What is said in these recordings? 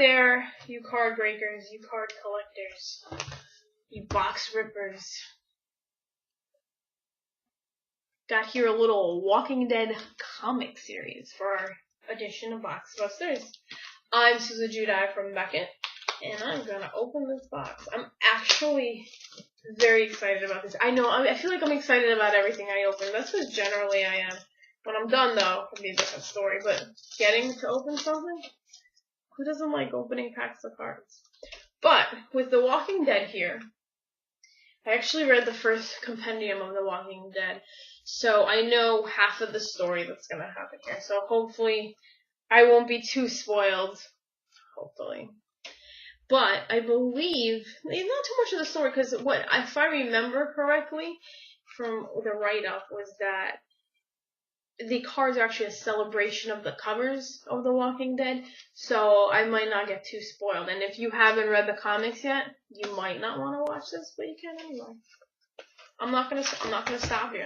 there, you card breakers, you card collectors, you box rippers. Got here a little Walking Dead comic series for our edition of Boxbusters. I'm Lulgjuraj from Beckett, and I'm gonna open this box. I'm actually very excited about this. I know, I feel like I'm excited about everything I open. That's what generally I am. When I'm done, though, it'll be a different story. But getting to open something? Who doesn't like opening packs of cards? But with The Walking Dead here, I actually read the first compendium of The Walking Dead, so I know half of the story that's going to happen here. So hopefully I won't be too spoiled. Hopefully. But I believe, not too much of the story, because if I remember correctly from the write-up, was that the cards are actually a celebration of the covers of The Walking Dead, so I might not get too spoiled. And if you haven't read the comics yet, you might not want to watch this, but you can anyway. I'm not gonna stop you.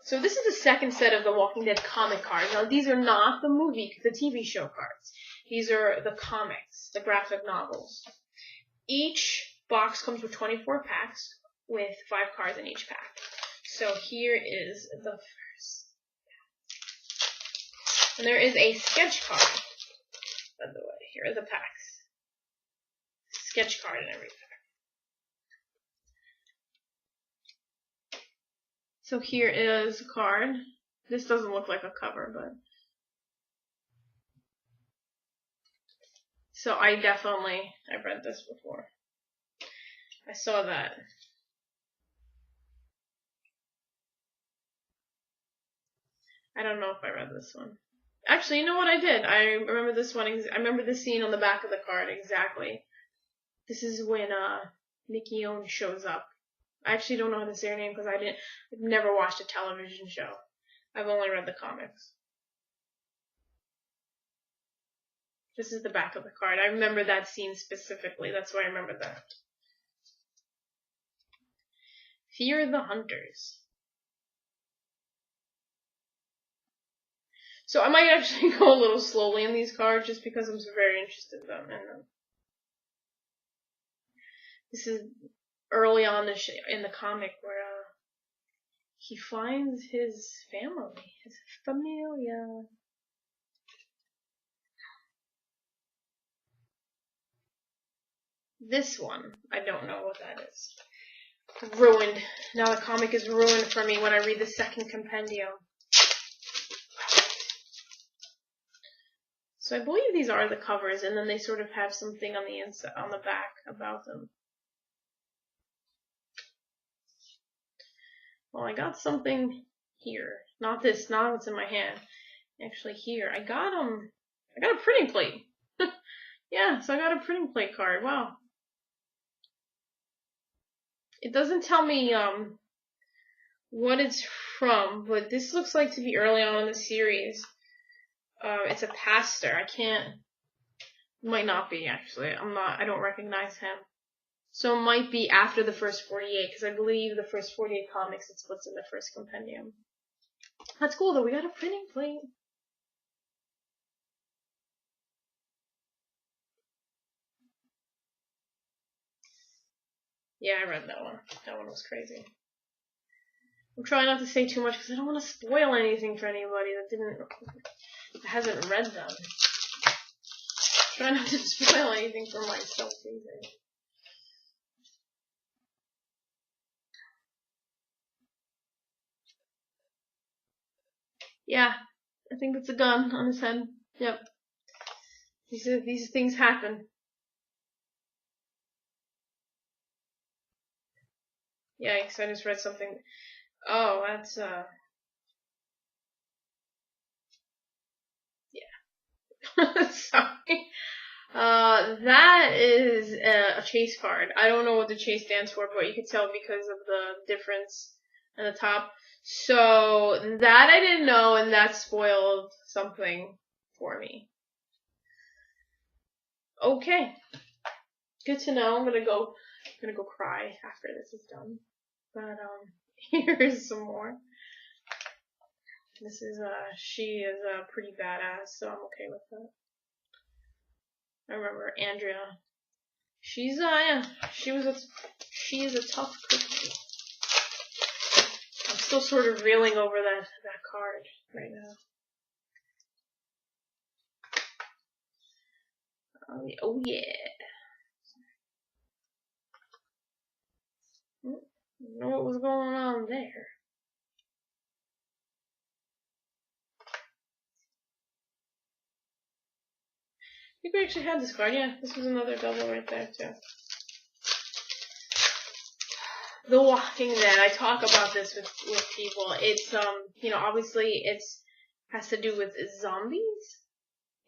So this is the second set of The Walking Dead comic cards. Now these are not the TV show cards. These are the comics, the graphic novels. Each box comes with 24 packs with 5 cards in each pack. So here is the first. And there is a sketch card, by the way. Here are the packs. Sketch card in every pack. So here is a card. This doesn't look like a cover, but... So I've read this before. I saw that. I don't know if I read this one. Actually, you know what I did? I remember this one. I remember the scene on the back of the card exactly. This is when Nikki Owen shows up. I actually don't know how to say her name because I've never watched a television show. I've only read the comics. This is the back of the card. I remember that scene specifically. That's why I remember that. Fear the Hunters. So I might actually go a little slowly in these cards just because I'm so very interested in them. And this is early on in the comic where he finds his family, his familia. This one, I don't know what that is. Ruined. Now the comic is ruined for me when I read the second compendium. So I believe these are the covers, and then they sort of have something on the inside, on the back about them. Well, I got something here. Not what's in my hand. Actually, here. I got a printing plate. Yeah, so I got a printing plate card. Wow. It doesn't tell me what it's from, but this looks like to be early on in the series. It's a pastor. Might not be actually. I don't recognize him. So it might be after the first 48, because I believe the first 48 comics, it's what's in the first compendium. That's cool though, we got a printing plate. Yeah, I read that one. That one was crazy. I'm trying not to say too much because I don't want to spoil anything for anybody that hasn't read them. I'm trying not to spoil anything for myself either. Yeah, I think it's a gun on his head. Yep. These things happen. Yikes, I just read something. Oh, that's, yeah. Sorry. That is a chase card. I don't know what the chase stands for, but you can tell because of the difference in the top. So, that I didn't know, and that spoiled something for me. Okay. Good to know. I'm gonna go cry after this is done. But, here's some more. This is, she is pretty badass, so I'm okay with that. I remember Andrea. She's yeah, she is a tough cookie. I'm still sort of reeling over that card right now. Oh yeah. I don't know what was going on there. I think we actually had this card. Yeah, this was another double right there too. The Walking Dead. I talk about this with people. It's obviously has to do with zombies.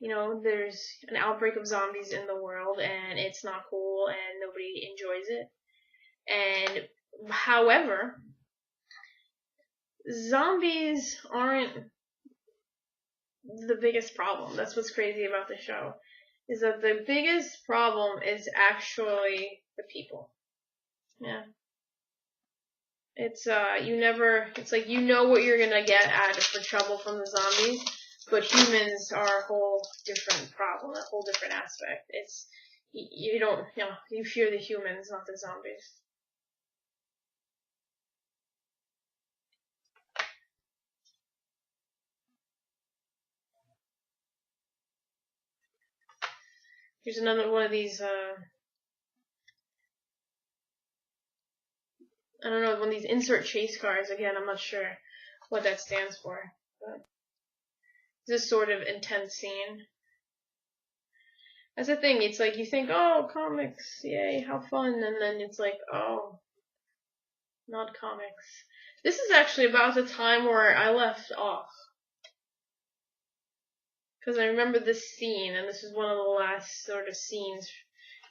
There's an outbreak of zombies in the world, and it's not cool, and nobody enjoys it. And however, zombies aren't the biggest problem. That's what's crazy about the show, is that the biggest problem is actually the people. Yeah. It's like you know what you're gonna get for trouble from the zombies, but humans are a whole different problem, a whole different aspect. It's you don't you fear the humans, not the zombies. Here's another one of these I don't know, one of these insert chase cards. Again, I'm not sure what that stands for, but this sort of intense scene. That's the thing, it's like you think, oh, comics, yay, how fun, and then it's like, oh, not comics. This is actually about the time where I left off. Because I remember this scene, and this is one of the last sort of scenes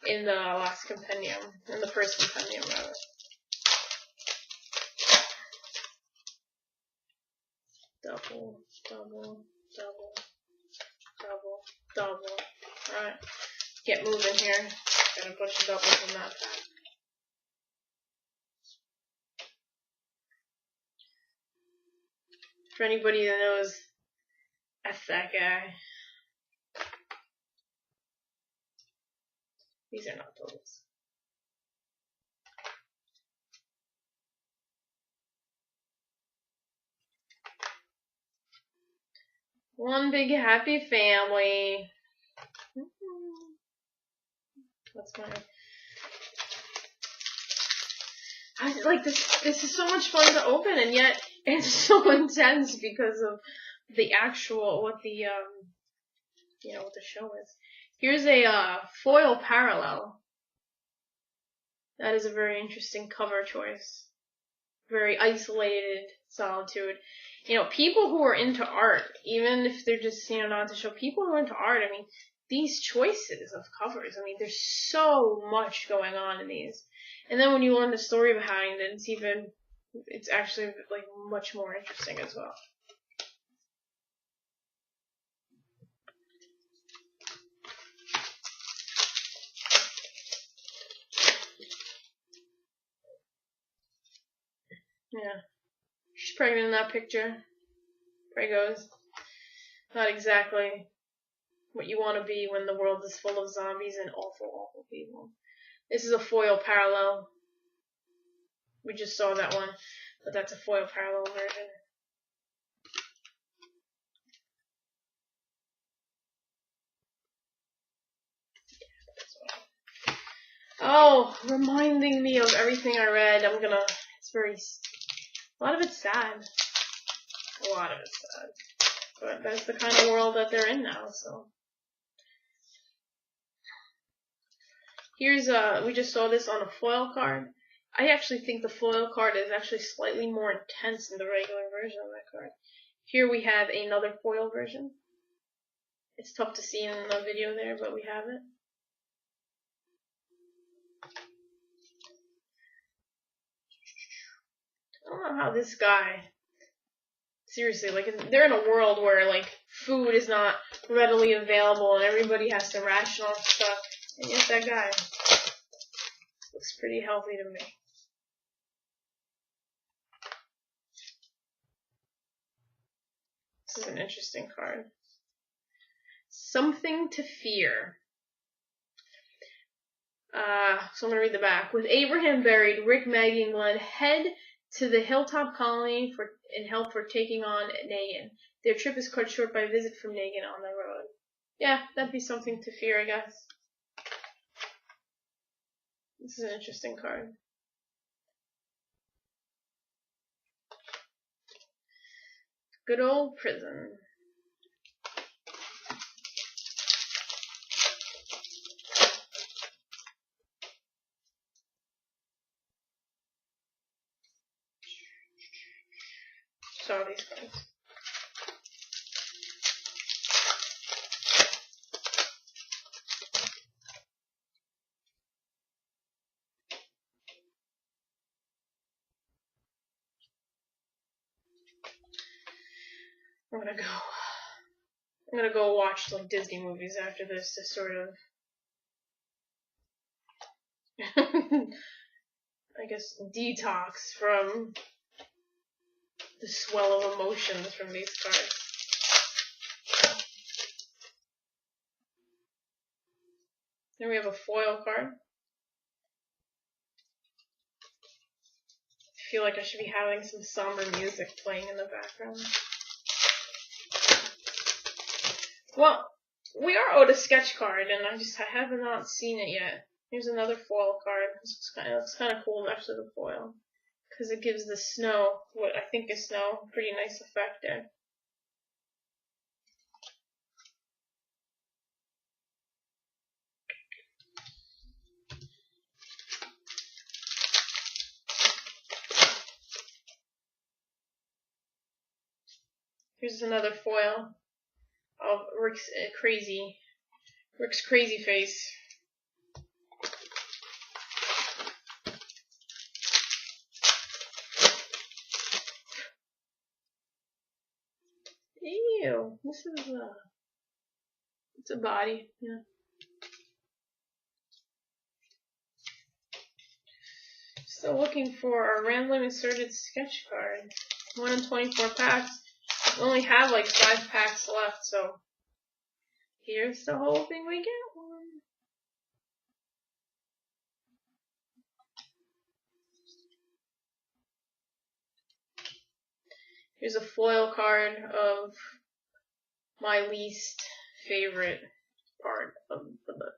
in the last compendium, in the first compendium, rather. Double, double, double, double, double. Alright, get moving here. Got a bunch of doubles in that pack. For anybody that knows, that's that guy. These are not doubles. One big happy family. That's my... I like this. This is so much fun to open, and yet it's so intense because of the actual what the what the show is. Here's a foil parallel. That is a very interesting cover choice. Very isolated solitude. People who are into art, even if they're just not to show, people who are into art. I mean, these choices of covers. I mean, there's so much going on in these. And then when you learn the story behind it, it's actually like much more interesting as well. Yeah. She's pregnant in that picture. There goes. Not exactly what you want to be when the world is full of zombies and awful, awful people. This is a foil parallel. We just saw that one, but that's a foil parallel version. Oh, reminding me of everything I read. A lot of it's sad. A lot of it's sad. But that's the kind of world that they're in now, so. Here's, we just saw this on a foil card. I actually think the foil card is actually slightly more intense than the regular version of that card. Here we have another foil version. It's tough to see in the video there, but we have it. I don't know how this guy, seriously, like, they're in a world where, like, food is not readily available and everybody has to ration off stuff, and yet that guy looks pretty healthy to me. This is an interesting card. Something to Fear. So I'm going to read the back. With Abraham buried, Rick, Maggie, and Glenn head to the Hilltop Colony in help for taking on Negan. Their trip is cut short by a visit from Negan on the road. Yeah, that'd be something to fear, I guess. This is an interesting card. Good old prison. Saw these cards. I'm gonna go watch like Disney movies after this to sort of I guess detox from the swell of emotions from these cards. Then we have a foil card. I feel like I should be having some somber music playing in the background. Well, we are owed a sketch card, and I have not seen it yet. Here's another foil card. It's kind of cool, actually, the foil, because it gives the snow, what I think is snow, pretty nice effect there. Here's another foil of Rick's crazy face. Ew, this is it's a body, yeah. Still looking for a random inserted sketch card. 1 in 24 packs. We only have like 5 packs left, so here's to hoping we get one. Here's a foil card of my least favorite part of the book.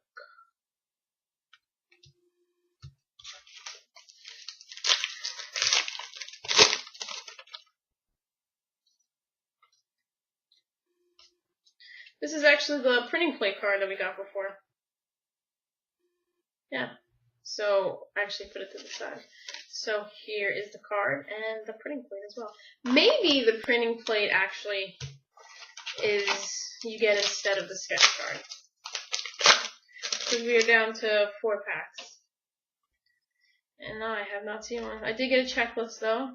This is actually the printing plate card that we got before. Yeah. So I actually put it to the side. So here is the card and the printing plate as well. Maybe the printing plate actually is you get instead of the sketch card. Because we are down to 4 packs. And I have not seen one. I did get a checklist though.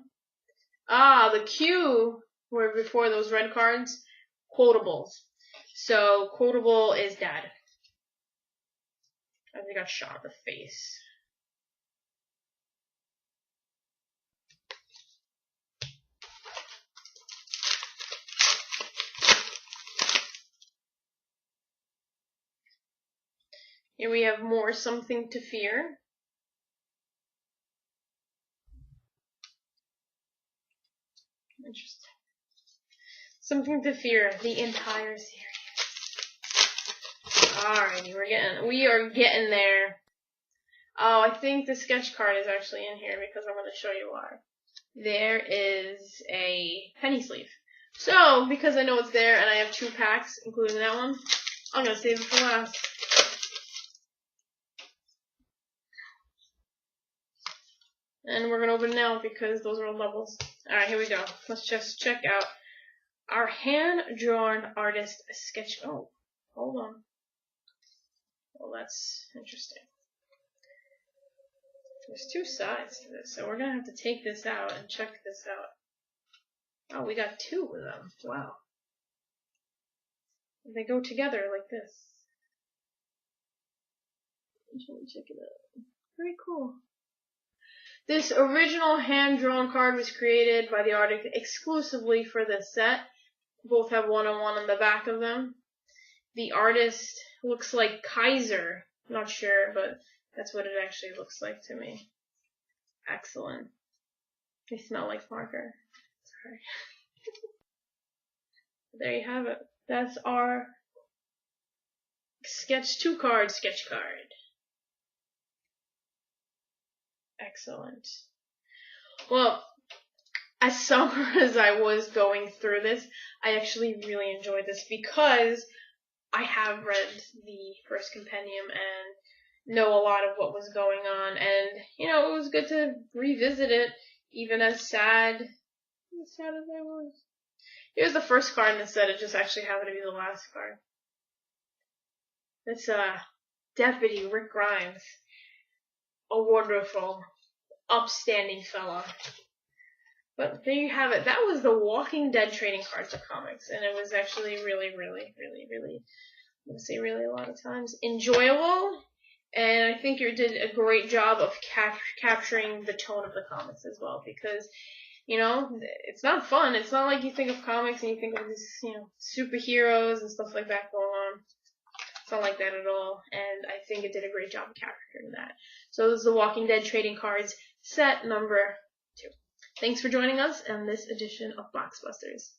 Ah, the Q were before those red cards. Quotables. So quotable is Dad. I think I got shot in the face. Here we have more Something to Fear. Interesting. Something to Fear, the entire series. Alrighty, we are getting there. Oh, I think the sketch card is actually in here because I'm going to show you why. There is a penny sleeve. So, because I know it's there and I have 2 packs, including that one, I'm going to save it for last. And we're going to open it now because those are all doubles. Alright, here we go. Let's just check out our hand-drawn artist sketch. Oh, hold on. Well, that's interesting. There's 2 sides to this, so we're going to have to take this out and check this out. Oh, we got 2 of them. Wow. They go together like this. Let me check it out. Very cool. This original hand-drawn card was created by the artist exclusively for this set. Both have 1-on-1 on the back of them. The artist looks like Kaiser. Not sure, but That's what it actually looks like to me. Excellent. They smell like marker. Sorry. There you have it. That's our sketch 2-card sketch card. Excellent. Well, as summer as I was going through this, I actually really enjoyed this because I have read the first compendium and know a lot of what was going on, and it was good to revisit it, even as sad as I was. Here's the first card in the set. It just actually happened to be the last card. It's Deputy Rick Grimes, a wonderful, upstanding fella. But there you have it. That was the Walking Dead trading cards of comics, and it was actually really, really, really, really, I'm going to say really a lot of times, enjoyable, and I think you did a great job of capturing the tone of the comics as well, because, it's not fun. It's not like you think of comics and you think of these, superheroes and stuff like that going on. It's not like that at all, and I think it did a great job of capturing that. So this is the Walking Dead trading cards set number 2. Thanks for joining us in this edition of Boxbusters.